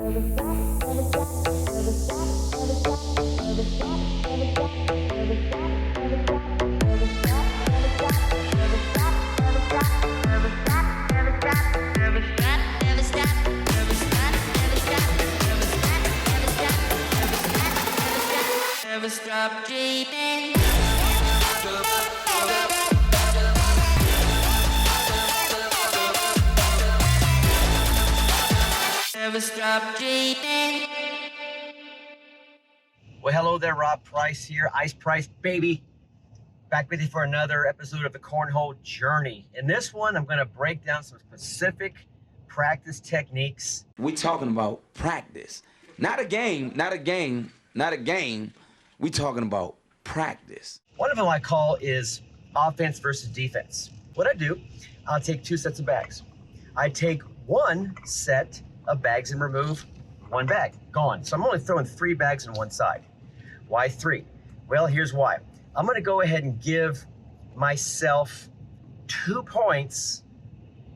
Never stop dreaming. Never stop dreaming. Well, hello there, Rob Price here, Ice Price baby. Back with you for another episode of the Cornhole Journey. In this one, I'm going to break down some specific practice techniques. We talking about practice, not a game. We talking about practice. One of them I call is offense versus defense. What I do, I'll take two sets of bags. I take one set of bags and remove one bag, gone. So I'm only throwing 3 bags on one side. Why 3? Well, here's why. I'm gonna go ahead and give myself 2 points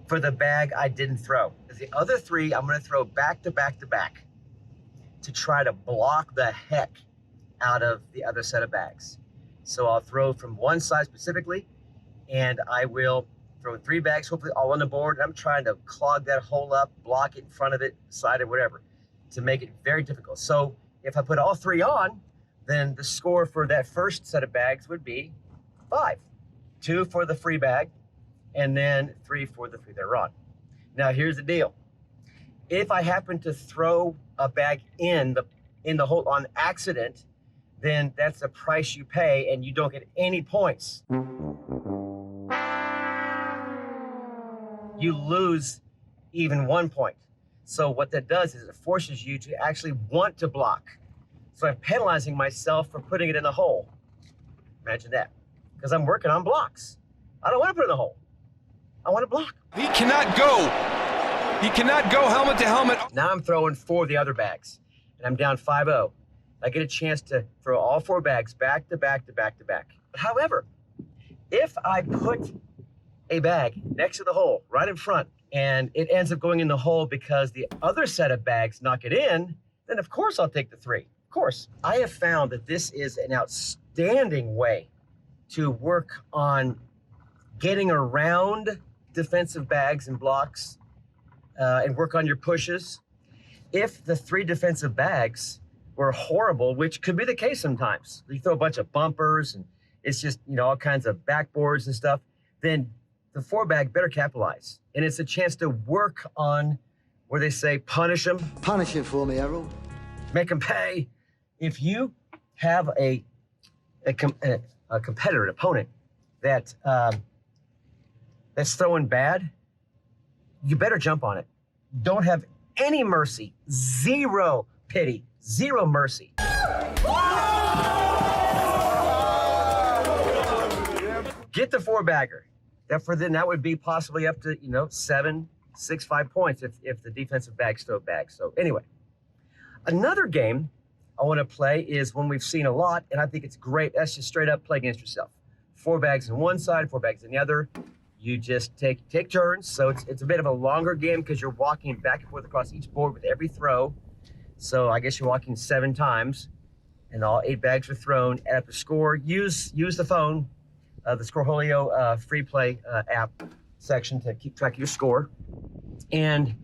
for the bag I didn't throw. The other 3, I'm gonna throw back to back to back to try to block the heck out of the other set of bags. So I'll throw from one side specifically, and I will throw 3 bags, hopefully all on the board. And I'm trying to clog that hole up, block it in front of it, side it, whatever, to make it very difficult. So if I put all 3 on, then the score for that first set of bags would be 5. 2 for the free bag, and then 3 for the 3 that are on. Now here's the deal. If I happen to throw a bag in the hole on accident, then that's the price you pay and you don't get any points. You lose even 1 point. So what that does is it forces you to actually want to block. So I'm penalizing myself for putting it in the hole. Imagine that, because I'm working on blocks. I don't want to put it in the hole. I want to block. He cannot go. He cannot go helmet to helmet. Now I'm throwing 4 of the other bags, and I'm down 5-0. I get a chance to throw all 4 bags back to back to back to back. However, if I put a bag next to the hole right in front and it ends up going in the hole because the other set of bags knock it in, then of course I'll take the 3. Of course. I have found that this is an outstanding way to work on getting around defensive bags and blocks and work on your pushes. If the 3 defensive bags were horrible, which could be the case sometimes, you throw a bunch of bumpers and it's just, all kinds of backboards and stuff, then the 4 bag better capitalize. And it's a chance to work on where they say, punish them. Punish it for me, Errol. Make them pay. If you have a competitor, an opponent that that's throwing bad, you better jump on it. Don't have any mercy, 0 pity, 0 mercy. Get the 4 bagger. That would be possibly up to 7, 6, 5 points if the defensive bags throw bags. So anyway, another game I want to play is one we've seen a lot, and I think it's great. That's just straight up play against yourself. 4 bags on one side, 4 bags on the other. You just take turns. So it's a bit of a longer game because you're walking back and forth across each board with every throw. So I guess you're walking 7 times, and all 8 bags are thrown. Add up the score. Use the phone, the Scoreholio free play app section to keep track of your score. And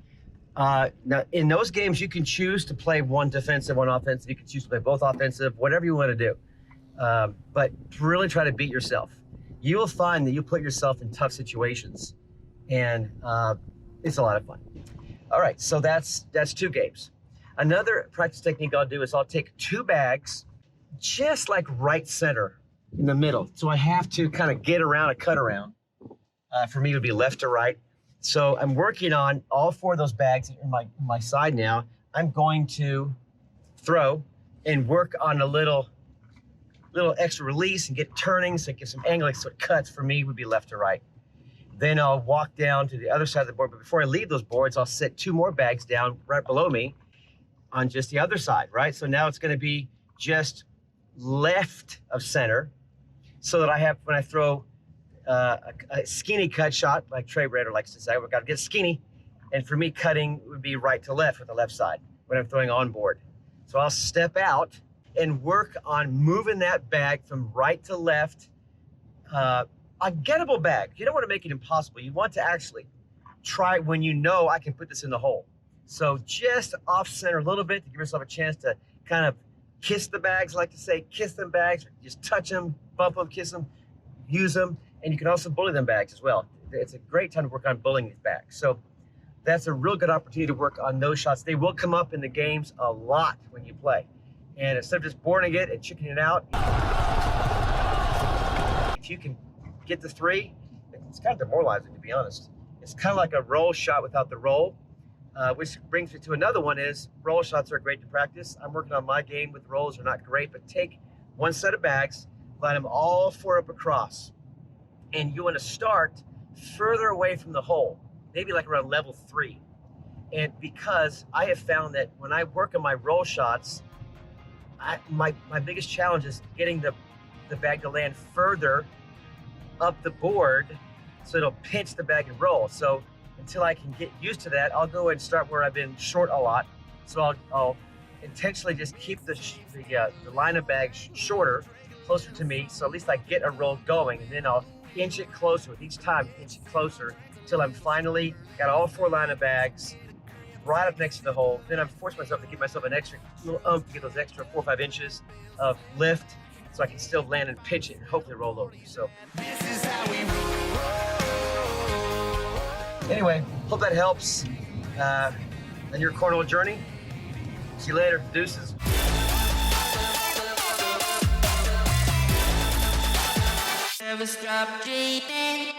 now in those games, you can choose to play one defensive, one offensive. You can choose to play both offensive, whatever you want to do. But really try to beat yourself. You will find that you put yourself in tough situations, and it's a lot of fun. All right, so that's 2 games. Another practice technique I'll do is I'll take 2 bags, just like right center in the middle. So I have to kind of get around a cut around. For me, it would be left to right. So I'm working on all 4 of those bags in my side now. I'm going to throw and work on a little extra release and get turning so it gives some angle, so it cuts. For me would be left to right. Then I'll walk down to the other side of the board. But before I leave those boards, I'll set 2 more bags down right below me on just the other side, right? So now it's going to be just left of center, so that I have, when I throw a skinny cut shot, like Trey Rader likes to say, we've got to get skinny. And for me, cutting would be right to left with the left side. when I'm throwing on board. So I'll step out and work on moving that bag from right to left. A gettable bag. You don't want to make it impossible. You want to actually try when you know I can put this in the hole. So just off center a little bit to give yourself a chance to kind of kiss the bags, like to say, kiss them bags, just touch them, bump them, kiss them, use them, and you can also bully them bags as well. It's a great time to work on bullying these bags. So that's a real good opportunity to work on those shots. They will come up in the games a lot when you play. And instead of just boarding it and chickening it out, if you can get the 3, it's kind of demoralizing, to be honest. It's kind of like a roll shot without the roll, which brings me to another one is roll shots are great to practice. I'm working on my game with rolls. They're not great, but take one set of bags, line them all 4 up across, and you want to start further away from the hole, maybe like around level 3. And because I have found that when I work on my roll shots, my biggest challenge is getting the bag to land further up the board so it'll pinch the bag and roll. So until I can get used to that, I'll go and start where I've been short a lot. So I'll intentionally just keep the line of bags shorter, closer to me, so at least I get a roll going, and then I'll inch it closer with each time, inch it closer till I'm finally got all 4 line of bags right up next to the hole. Then I'm forced myself to give myself an extra little to get those extra 4 or 5 inches of lift so I can still land and pitch it and hopefully roll over. So anyway, hope that helps on your cornhole journey. See you later. Deuces. Never stop dreaming.